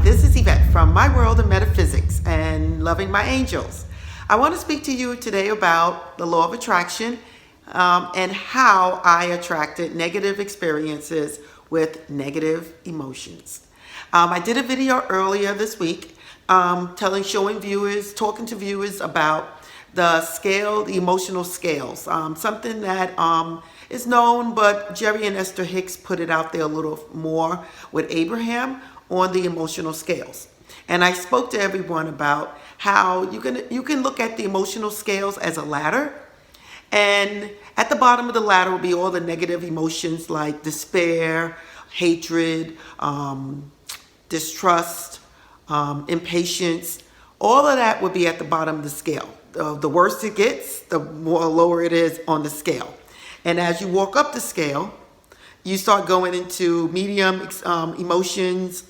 this is Yvette from My World of Metaphysics and Loving My Angels. I want to speak to you today about the law of attraction and how I attracted negative experiences with negative emotions. I did a video earlier this week talking to viewers about the emotional scales, something that is known, but Jerry and Esther Hicks put it out there a little more with Abraham on the emotional scales. And I spoke to everyone about how you can look at the emotional scales as a ladder, and at the bottom of the ladder will be all the negative emotions like despair, hatred, distrust, impatience. All of that would be at the bottom of the scale. The worse it gets, the more lower it is on the scale. And as you walk up the scale, you start going into medium emotions,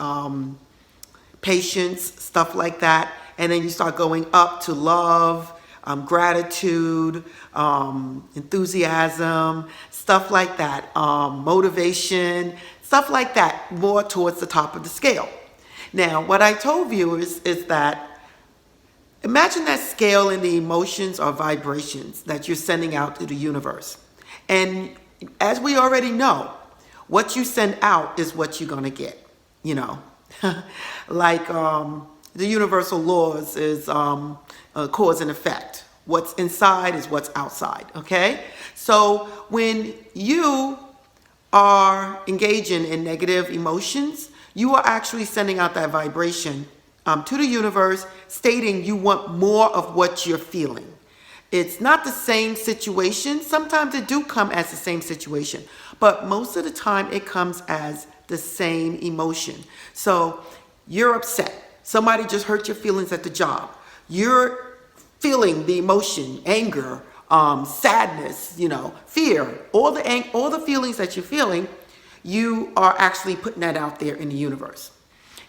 patience, stuff like that. And then you start going up to love, gratitude, enthusiasm, stuff like that, motivation, stuff like that, more towards the top of the scale. Now, what I told viewers is that imagine that scale and the emotions or vibrations that you're sending out to the universe. And as we already know, what you send out is what you're going to get, like the universal laws is cause and effect. What's inside is what's outside, okay? So when you are engaging in negative emotions, you are actually sending out that vibration to the universe, stating you want more of what you're feeling. It's not the same situation. Sometimes it do come as the same situation, but most of the time it comes as the same emotion. So you're upset. Somebody just hurt your feelings at the job. You're feeling the emotion, anger, sadness, fear, all the feelings that you're feeling, you are actually putting that out there in the universe.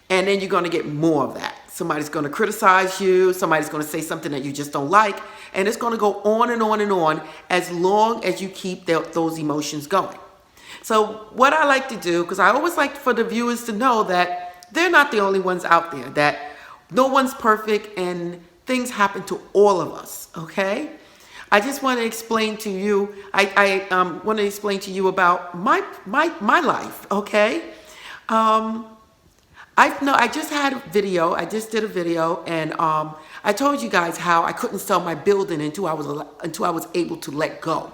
And then you're going to get more of that. Somebody's going to criticize you. Somebody's going to say something that you just don't like. And it's going to go on and on and on as long as you keep those emotions going. So what I like to do, because I always like for the viewers to know that they're not the only ones out there, that no one's perfect and things happen to all of us, okay? I just want to explain to you, I want to explain to you about my life, okay? I just did a video, and I told you guys how I couldn't sell my building until I was able to let go.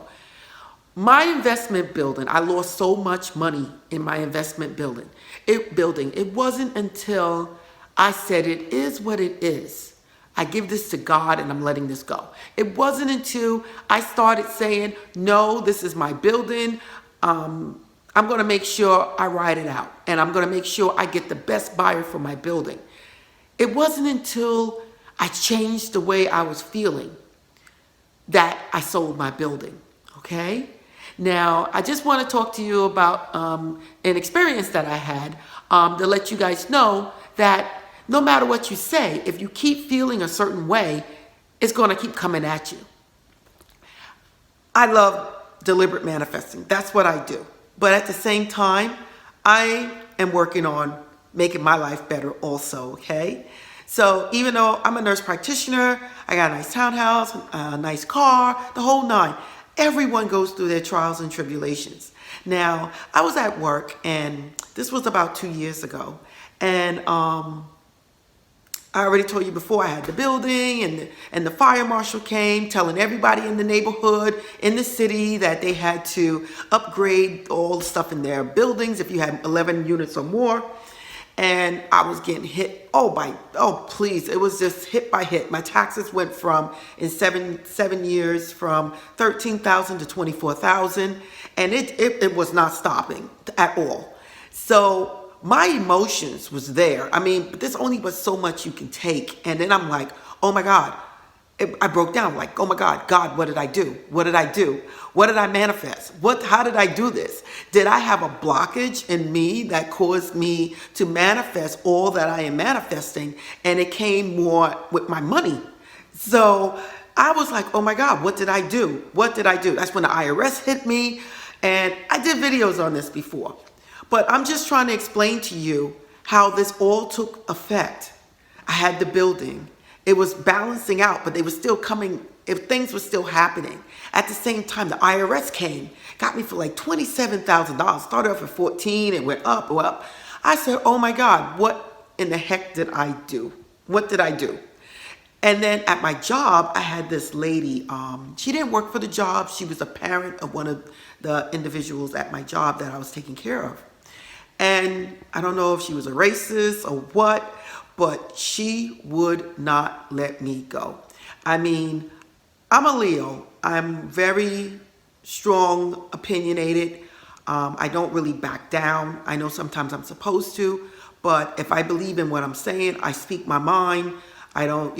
My investment building, I lost so much money in my investment building. It wasn't until I said it is what it is. I give this to God and I'm letting this go. It wasn't until I started saying, no, this is my building. I'm going to make sure I ride it out, and I'm going to make sure I get the best buyer for my building. It wasn't until I changed the way I was feeling that I sold my building, okay? Now, I just want to talk to you about an experience that I had to let you guys know that no matter what you say, if you keep feeling a certain way, it's going to keep coming at you. I love deliberate manifesting. That's what I do. But at the same time, I am working on making my life better also, okay? So even though I'm a nurse practitioner, I got a nice townhouse, a nice car, the whole nine. Everyone goes through their trials and tribulations. Now, I was at work, and this was about 2 years ago, and I already told you before, I had the building, and the fire marshal came telling everybody in the neighborhood, in the city, that they had to upgrade all the stuff in their buildings if you had 11 units or more. And I was getting hit. Please, it was just hit by hit. My taxes went from, in seven years, from 13,000 to 24,000, and it was not stopping at all. So my emotions was there. I mean, but there's only but so much you can take. And then I'm like, oh my God. I broke down like, oh my God, what did I do? What did I do? What did I manifest? How did I do this? Did I have a blockage in me that caused me to manifest all that I am manifesting? And it came more with my money. So I was like, oh my God, what did I do? What did I do? That's when the IRS hit me. And I did videos on this before. But I'm just trying to explain to you how this all took effect. I had the building. It was balancing out, but they were still coming, if things were still happening. At the same time, the IRS came, got me for like $27,000. Started off at 14, it went up, went up. I said, oh my God, what in the heck did I do? What did I do? And then at my job, I had this lady, she didn't work for the job. She was a parent of one of the individuals at my job that I was taking care of. And I don't know if she was a racist or what, but she would not let me go. I mean, I'm a Leo. I'm very strong, opinionated. I don't really back down. I know sometimes I'm supposed to, but if I believe in what I'm saying, I speak my mind. I don't,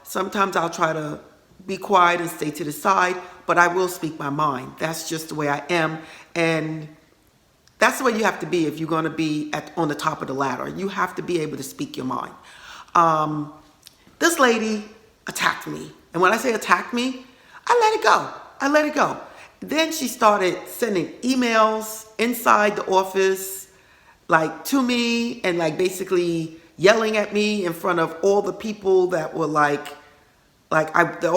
sometimes I'll try to be quiet and stay to the side, but I will speak my mind. That's just the way I am. And that's the way you have to be if you're going to be on the top of the ladder. You have to be able to speak your mind. This lady attacked me. And when I say attacked me, I let it go. I let it go. Then she started sending emails inside the office, like to me, and like basically yelling at me in front of all the people that were all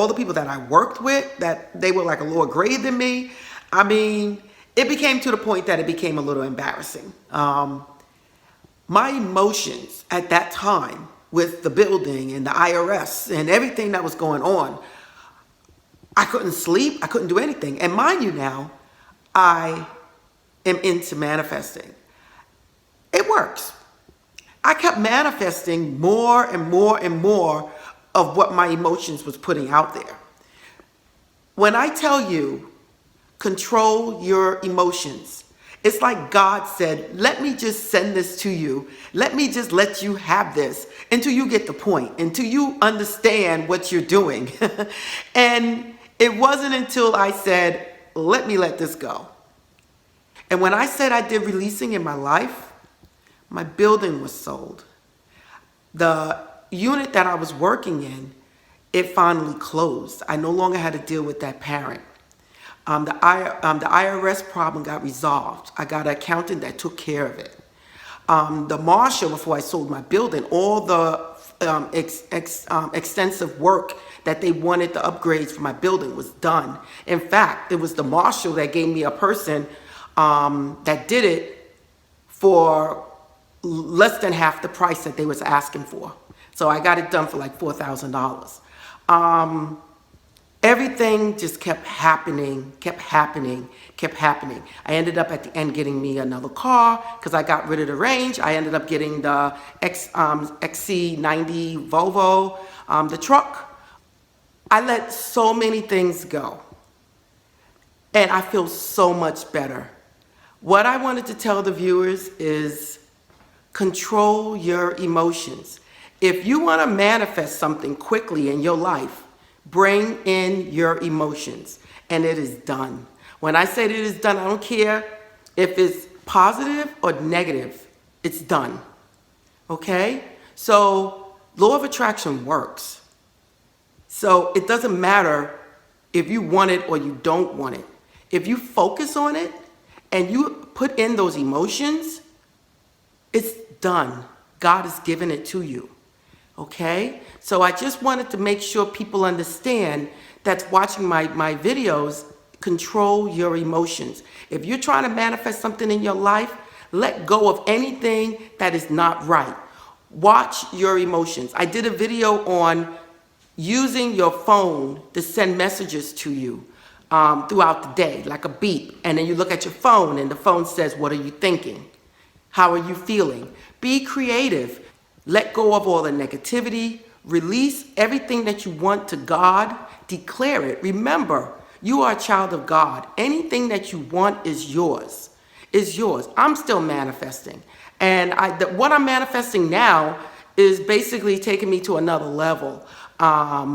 the people that I worked with, that they were like a lower grade than me. I mean, it became to the point that it became a little embarrassing. My emotions at that time with the building and the IRS and everything that was going on, I couldn't sleep. I couldn't do anything. And mind you now, I am into manifesting. It works. I kept manifesting more and more and more of what my emotions was putting out there. When I tell you, control your emotions, it's like God said, let me just send this to you. Let me just let you have this until you get the point, until you understand what you're doing. And it wasn't until I said, let me let this go. And when I said I did releasing in my life, my building was sold. The unit that I was working in, it finally closed. I no longer had to deal with that parent. The IRS problem got resolved. I got an accountant that took care of it. The marshal, before I sold my building, all the extensive work that they wanted, the upgrades for my building, was done. In fact, it was the marshal that gave me a person that did it for less than half the price that they was asking for. So I got it done for like $4,000. Everything just kept happening. I ended up at the end getting me another car because I got rid of the Range. I ended up getting the XC90 Volvo, the truck. I let so many things go. And I feel so much better. What I wanted to tell the viewers is control your emotions. If you want to manifest something quickly in your life, bring in your emotions, and it is done. When I say that it is done, I don't care if it's positive or negative, it's done. Okay? So, law of attraction works. So, it doesn't matter if you want it or you don't want it. If you focus on it and you put in those emotions, it's done. God has given it to you. Okay? So I just wanted to make sure people understand that's watching my videos, control your emotions. If you're trying to manifest something in your life, let go of anything that is not right. Watch your emotions. I did a video on using your phone to send messages to you throughout the day, like a beep. And then you look at your phone and the phone says, what are you thinking? How are you feeling? Be creative. Let go of all the negativity. Release everything that you want to God. Declare it. Remember, you are a child of God. Anything that you want is yours. Is yours. I'm still manifesting. And what I'm manifesting now is basically taking me to another level. At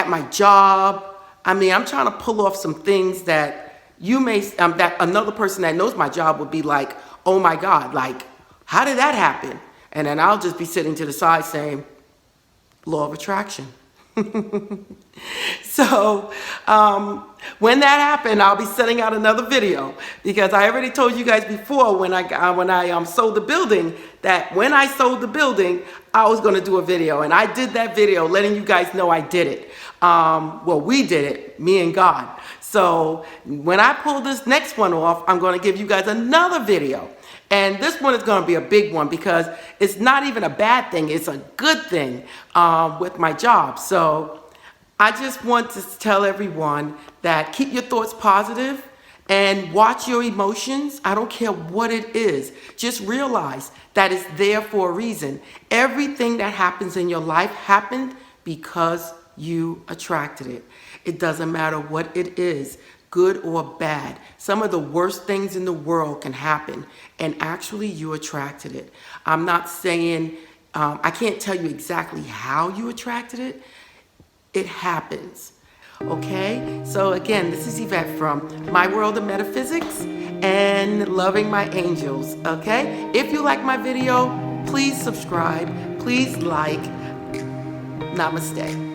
my job, I mean, I'm trying to pull off some things that you may, that another person that knows my job would be like, oh my God, like, how did that happen? And then I'll just be sitting to the side saying, law of attraction. So when that happened, I'll be sending out another video, because I already told you guys before when I sold the building, that when I sold the building, I was going to do a video, and I did that video letting you guys know I did it. Well, we did it, me and God. So when I pull this next one off, I'm going to give you guys another video. And this one is going to be a big one, because it's not even a bad thing. It's a good thing with my job. So I just want to tell everyone that keep your thoughts positive and watch your emotions. I don't care what it is. Just realize that it's there for a reason. Everything that happens in your life happened because you attracted it. It doesn't matter what it is, good or bad. Some of the worst things in the world can happen, and actually you attracted it. I'm not saying, I can't tell you exactly how you attracted it. It happens. Okay? So again, this is Yvette from My World of Metaphysics and Loving My Angels. Okay? If you like my video, please subscribe. Please like. Namaste.